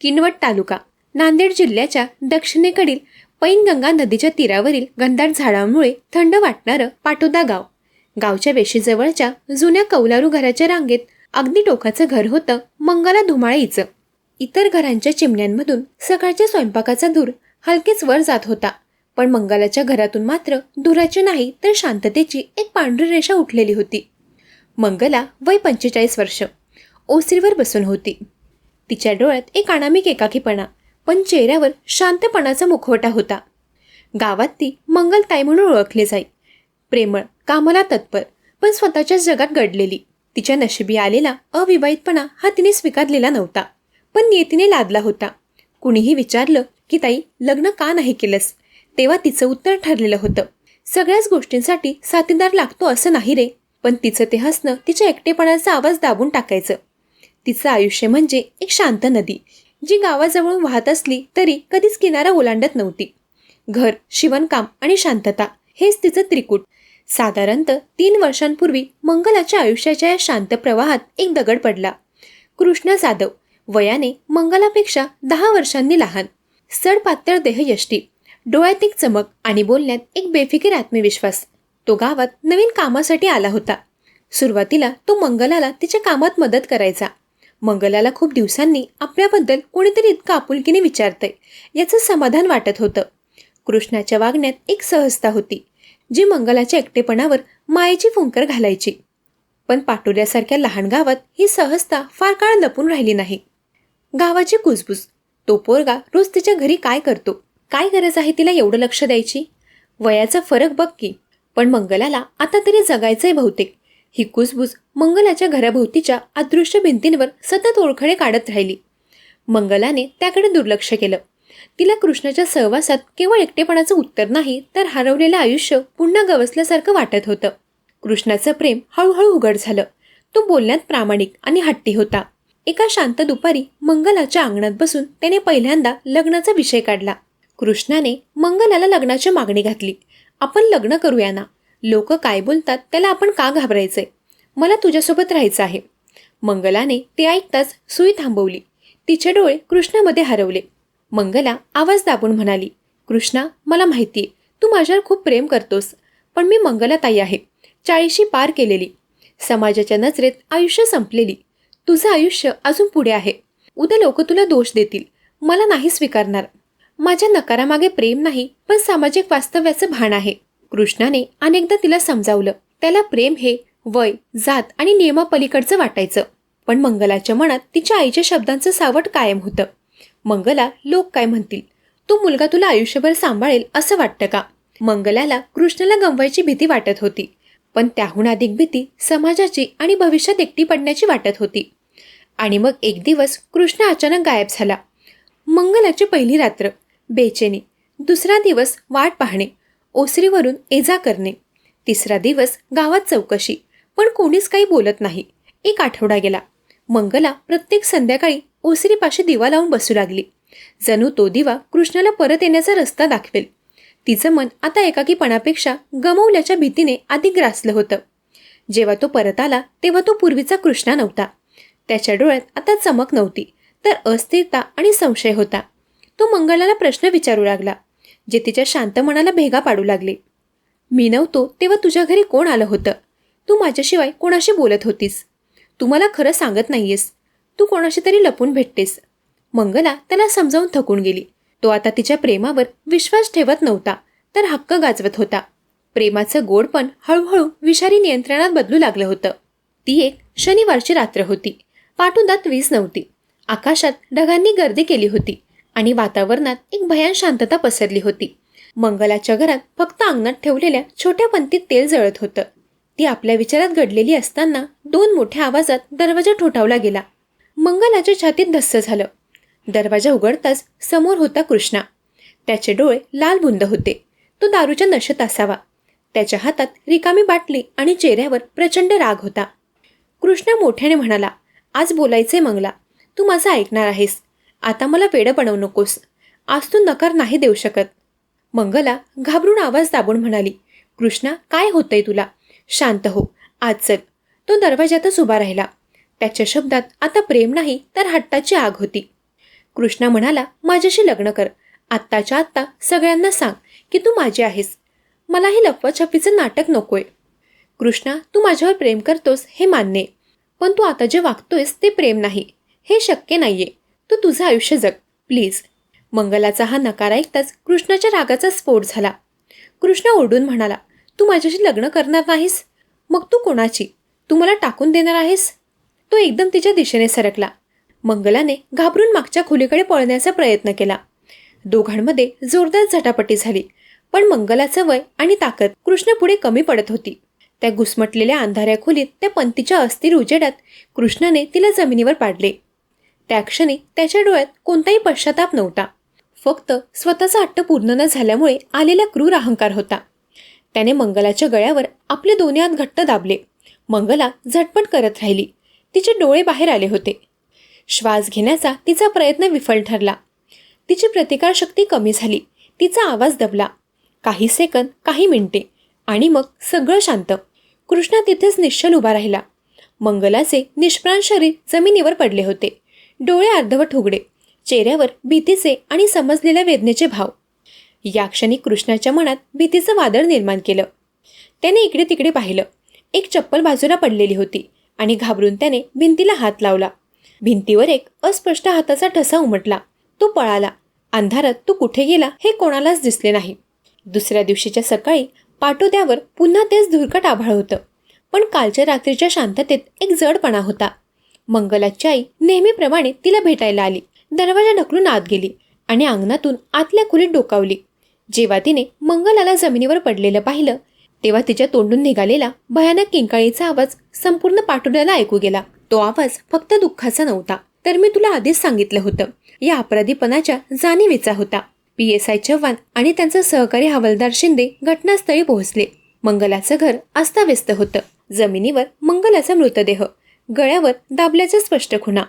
किनवट तालुका, नांदेड जिल्ह्याच्या दक्षिणेकडील पैनगंगा नदीच्या तीरावरील घनदाट झाडांमुळे थंड वाटणारं पाटोदा गाव. गावच्या वेशीजवळच्या जुन्या कौलारू घराच्या रांगेत अगदी टोकाचं घर होतं मंगला धुमाळीचं. इतर घरांच्या चिमण्यांमधून सकाळच्या स्वयंपाकाचा धूर हलकेच वर जात होता, पण मंगलाच्या घरातून मात्र धुराची नाही तर शांततेची एक पांढरी रेषा उठलेली होती. मंगला वय 45 वर्ष, ओसरीवर बसून होती. तिच्या डोळ्यात एक अनामिक एकाकीपणा, पण चेहऱ्यावर शांतपणाचा मुखवटा होता. गावात ती मंगलताई म्हणून ओळखली जाई. प्रेमळ, कामाला तत्पर, पण स्वतःच्याच जगात गडलेली. तिच्या नशिबी आलेला अविवाहितपणा हा तिने स्वीकारलेला नव्हता, पण नियतीने लादला होता. कुणीही विचारलं की ताई लग्न का नाही केलंस, तेव्हा तिचं उत्तर ठरलेलं होतं, सगळ्याच गोष्टींसाठी साथीदार लागतो असं नाही रे. पण तिचं ते हसणं तिच्या एकटेपणाचा आवाज दाबून टाकायचं. तिचं आयुष्य म्हणजे एक शांत नदी, जी गावाजवळून वाहत असली तरी कधीच किनारा ओलांडत नव्हती. घर, शिवणकाम आणि शांतता हेच तिचं त्रिकूट. साधारणतः 3 वर्षांपूर्वी मंगलाच्या आयुष्याच्या या शांत प्रवाहात एक दगड पडला. कृष्णा जाधव, वयाने मंगलापेक्षा 10 वर्षांनी लहान, सडपातळ देहयष्टी, डोळ्यात एक चमक आणि बोलण्यात एक बेफिकीर आत्मविश्वास. तो गावात नवीन कामासाठी आला होता. सुरुवातीला तो मंगलाला तिच्या कामात मदत करायचा. मंगलाला खूप दिवसांनी आपल्याबद्दल कोणीतरी इतकं आपुलकीने विचारतंय याचं समाधान वाटत होतं. कृष्णाच्या वागण्यात एक सहजता होती, जी मंगलाच्या एकटेपणावर मायेची फुंकर घालायची. पण पाटोद्यासारख्या लहान गावात ही सहजता फार काळ लपून राहिली नाही. गावाची कुजबुज, तो पोरगा रोज तिच्या घरी काय करतो, काय गरज आहे तिला एवढं लक्ष द्यायची, वयाचा फरक बघ की. पण मंगलाला आता तरी जगायचंय बहुतेक. ही कुजबुज मंगलाच्या घराभोवतीच्या अदृश्य भिंतींवर सतत ओळखडे काढत राहिली. मंगलाने त्याकडे दुर्लक्ष केलं. तिला कृष्णाच्या सहवासात केवळ एकटेपणाचं उत्तर नाही, तर हरवलेलं आयुष्य पुन्हा गवसल्यासारखं वाटत होतं. कृष्णाचं प्रेम हळूहळू उघड झालं. तो बोलण्यात प्रामाणिक आणि हट्टी होता. एका शांत दुपारी मंगलाच्या अंगणात बसून त्याने पहिल्यांदा लग्नाचा विषय काढला. कृष्णाने मंगलाला लग्नाची मागणी घातली. आपण लग्न करूया ना, लोक काय बोलतात त्याला आपण का घाबरायचंय, मला तुझ्यासोबत राहायचं आहे. मंगलाने ते ऐकताच सुई थांबवली. तिचे डोळे कृष्णामध्ये हरवले. मंगला आवाज दाबून म्हणाली, कृष्णा, मला माहितीये तू माझ्यावर खूप प्रेम करतोस, पण मी मंगलाताई आहे, 40शी पार केलेली, समाजाच्या नजरेत आयुष्य संपलेली. तुझं आयुष्य अजून पुढे आहे. उद्या लोक तुला दोष देतील, मला नाही स्वीकारणार. माझ्या नकारामागे प्रेम नाही, पण सामाजिक वास्तव्याचं भान आहे. कृष्णाने अनेकदा तिला समजावलं. त्याला प्रेम हे वय, जात आणि नियमापलीकडचं वाटायचं. पण मंगलाच्या मनात तिच्या आईच्या शब्दांचं सावट कायम होतं. मंगला, लोक काय म्हणतील, तो मुलगा तुला आयुष्यभर सांभाळेल असं वाटतं का. मंगलाला कृष्णाला गमवायची भीती वाटत होती, पण त्याहून अधिक भीती समाजाची आणि भविष्यात एकटी पडण्याची वाटत होती. आणि मग एक दिवस कृष्ण अचानक गायब झाला. मंगलाची पहिली रात्र, बेचैनी. दुसरा दिवस वाट पाहणे, ओसरीवरून ये-जा करणे. तिसरा दिवस गावात चौकशी, पण कोणीच काही बोलत नाही. एक आठवडा गेला. मंगला प्रत्येक संध्याकाळी ओसरीपाशी दिवा लावून बसू लागली, जणू तो दिवा कृष्णाला परत येण्याचा रस्ता दाखवेल. तिचं मन आता एकाकीपणापेक्षा गमावल्याच्या भीतीने अधिक ग्रासलं होतं. जेव्हा तो परत आला तेव्हा तो पूर्वीचा कृष्णा नव्हता. त्याच्या डोळ्यात आता चमक नव्हती, तर अस्थिरता आणि संशय होता. तो मंगलाला प्रश्न विचारू लागला, जे तिच्या शांत मनाला भेगा पाडू लागले. मी नव्हतो तेव्हा तुझ्या घरी कोण आलं होतं? तू माझ्याशिवाय कोणाशी बोलत होतीस? तू मला खरं सांगत नाहीयेस. तू कोणाशी तरी लपून भेटतेस. मंगला त्याला समजावून थकून गेली. तो आता तिच्या प्रेमावर विश्वास ठेवत नव्हता, तर हक्क गाजवत होता. प्रेमाचं गोडपण हळूहळू विषारी नियंत्रणात बदलू लागलं होतं. ती एक शनिवारची रात्र होती. पाटोद्यात वीज नव्हती. आकाशात ढगांनी गर्दी केली होती आणि वातावरणात एक भयान शांतता पसरली होती. मंगलाच्या घरात फक्त अंगणात ठेवलेल्या छोट्या पंतीत तेल जळत होतं. ती आपल्या विचारात गडलेली असताना 2 मोठ्या आवाजात दरवाजा ठोठावला गेला. मंगलाच्या छातीत धस्स झालं. दरवाजा उघडताच समोर होता कृष्णा. त्याचे डोळे लाल बुंद होते. तो दारूच्या नशेत असावा. त्याच्या हातात रिकामी बाटली आणि चेहऱ्यावर प्रचंड राग होता. कृष्णा मोठ्याने म्हणाला, आज बोलायचे मंगला, तू माझं ऐकणार आहेस. आता मला वेडं बनवू नकोस. आज तू नकार नाही देऊ शकत. मंगला घाबरून आवाज दाबून म्हणाली, कृष्णा, काय होतंय तुला? शांत हो, आज चल. तो दरवाजातच उभा राहिला. त्याच्या शब्दात आता प्रेम नाही तर हट्टाची आग होती. कृष्णा म्हणाला, माझ्याशी लग्न कर. आत्ताच्या आत्ता सगळ्यांना सांग की तू माझी आहेस. मला हे लपवाछपीचं नाटक नकोय. कृष्णा, तू माझ्यावर प्रेम करतोस हे मान्य आहे, पण तू आता जे वागतोयस ते प्रेम नाही. हे शक्य नाहीये. तू तुझं आयुष्य जग प्लीज. मंगलाचा हा नकार ऐकताच कृष्णाच्या रागाचा स्फोट झाला. कृष्णा ओरडून म्हणाला, तू माझ्याशी लग्न करणार नाहीस? मग तू कोणाची? तू मला टाकून देणार आहेस? तो एकदम तिच्या दिशेने सरकला. मंगलाने घाबरून मागच्या खोलीकडे पळण्याचा प्रयत्न केला. दोघांमध्ये जोरदार झटापटी झाली, पण मंगलाचं वय आणि ताकद कृष्ण पुढे कमी पडत होती. त्या घुसमटलेल्या अंधाऱ्या खोलीत त्या पंतीच्या अस्थिर उजेडात कृष्णाने तिला जमिनीवर पाडले. त्या क्षणी त्याच्या डोळ्यात कोणताही पश्चाताप नव्हता, फक्त स्वतःचा हट्ट पूर्ण न झाल्यामुळे आलेला क्रूर अहंकार होता. त्याने मंगलाच्या गळ्यावर आपले दोन्ही हात घट्ट दाबले. मंगला झटपट करत राहिली. तिचे डोळे बाहेर आले होते. श्वास घेण्याचा तिचा प्रयत्न विफल ठरला. तिची प्रतिकारशक्ती कमी झाली. तिचा आवाज दबला. काही सेकंद, काही मिनिटे, आणि मग सगळं शांत. कृष्णा तिथेच निश्चल उभा राहिला. मंगलाचे निष्प्राण शरीर जमिनीवर पडले होते. डोळे अर्धवट उघडे, चेहऱ्यावर भीतीचे आणि समजलेल्या वेदनेचे भाव. या क्षणी कृष्णाच्या मनात भीतीचं वादळ निर्माण केलं. त्याने इकडे तिकडे पाहिलं. एक चप्पल बाजूला पडलेली होती आणि घाबरून त्याने भिंतीला हात लावला. भिंतीवर एक अस्पष्ट हाताचा ठसा उमटला. तो पळाला. अंधारात तो कुठे गेला हे कोणालाच दिसले नाही. दुसऱ्या दिवशीच्या सकाळी पाटोद्यावर पुन्हा तेच धुरकट आभाळ होतं, पण कालच्या रात्रीच्या शांततेत एक जडपणा होता. मंगलाची आई नेहमीप्रमाणे तिला भेटायला आली. दरवाजा ढकलून आत गेली आणि अंगणातून आतल्या खोलीत डोकावली. जेव्हा तिने मंगलाला जमिनीवर पडलेलं पाहिलं, तेव्हा तिच्या तोंडून निघालेला भयानक किंकाळीचा आवाज संपूर्ण पाटोद्याला ऐकू गेला. तो आवाज फक्त दुःखाचा नव्हता, तर मी तुला आधीच सांगितलं होतं, या अपराधीपणाच्या जाणीवेचा होता. PSI चव्हाण आणि त्यांचा सहकारी हवालदार शिंदे घटनास्थळी पोहोचले. मंगलाचं घर अस्ताव्यस्त होतं. जमिनीवर मंगलाचा मृतदेह, गळ्यावर दाबल्याच्या स्पष्ट खुणा,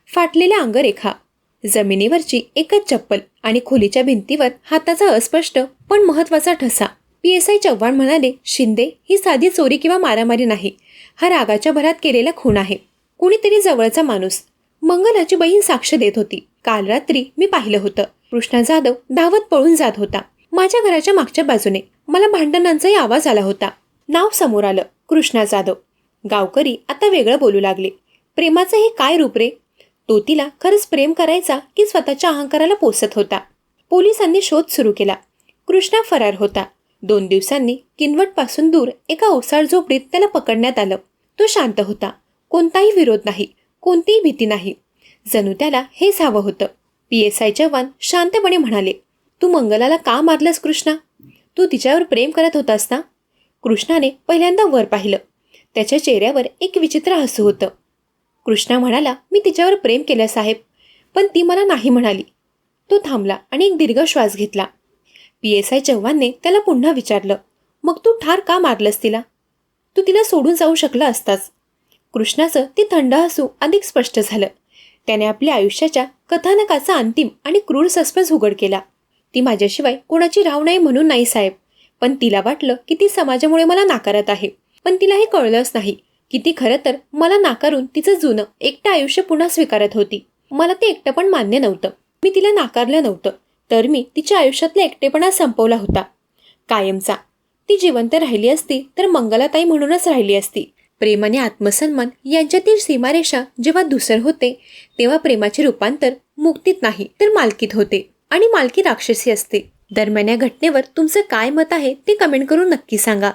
फाटलेल्या अंगरेखा, जमिनीवरची एकच चप्पल आणि खोलीच्या भिंतीवर हाताचा अस्पष्ट पण महत्वाचा ठसा. PSI चव्हाण म्हणाले, शिंदे, ही साधी चोरी किंवा मारामारी नाही. हा रागाच्या भरात केलेला खून आहे. कुणीतरी जवळचा माणूस. मंगलाची बहीण साक्ष देत होती. काल रात्री मी पाहिलं होतं. कृष्णा जाधव धावत पळून जात होता. माझ्या घराच्या मागच्या बाजूने मला भांडणांचाही आवाज आला होता. नाव समोर आलं, कृष्णा जाधव. गावकरी आता वेगळं बोलू लागले. प्रेमाचं हे काय रूप रे? तो तिला खरंच प्रेम करायचा की स्वतःच्या अहंकाराला पोसत होता? पोलिसांनी शोध सुरू केला. कृष्णा फरार होता. 2 दिवसांनी किनवटपासून दूर एका ओसाड झोपडीत त्याला पकडण्यात आलं. तो शांत होता. कोणताही विरोध नाही, कोणतीही भीती नाही. जणू त्याला हेच हवं होतं. PSI चव्हाण शांतपणे म्हणाले, तू मंगलाला का मारलंस कृष्णा? तू तिच्यावर प्रेम करत होतास ना? कृष्णाने पहिल्यांदा वर पाहिलं. त्याच्या चेहऱ्यावर एक विचित्र हसू होतं. कृष्णा म्हणाला, मी तिच्यावर प्रेम केलं साहेब, पण ती मला नाही म्हणाली. तो थांबला आणि एक दीर्घ श्वास घेतला. PSI चव्हाणने त्याला पुन्हा विचारलं, मग तू ठार का मारलंस तिला? तू तिला सोडून जाऊ शकला असतास. कृष्णाचं ते थंड हसू अधिक स्पष्ट झालं. त्याने आपल्या आयुष्याच्या कथानकाचा अंतिम आणि क्रूर सस्पेन्स उघड केला. ती माझ्याशिवाय कोणाची राव नाही म्हणून नाही साहेब, पण तिला वाटलं की ती समाजामुळे मला नाकारत आहे. पण तिला हे कळलंच नाही की ती खरं तर मला नाकारून तिचं जुनं एकटं आयुष्य पुन्हा स्वीकारत होती. मला ते एकटं पण मान्य नव्हतं. मी तिला नाकारलं नव्हतं, तर मी तिच्या आयुष्यातला एकटेपणा संपवला होता, कायमचा. ती जिवंत राहिली असती तर मंगलाताई म्हणूनच राहिली असती. प्रेम आणि आत्मसन्मान यांच्यातील सीमारेषा जेव्हा धुसर होते, तेव्हा प्रेमाचे रूपांतर मुक्तीत नाही तर मालकीत होते, आणि मालकी राक्षसी असते. दरम्यान या घटनेवर तुमचं काय मत आहे ते कमेंट करून नक्की सांगा.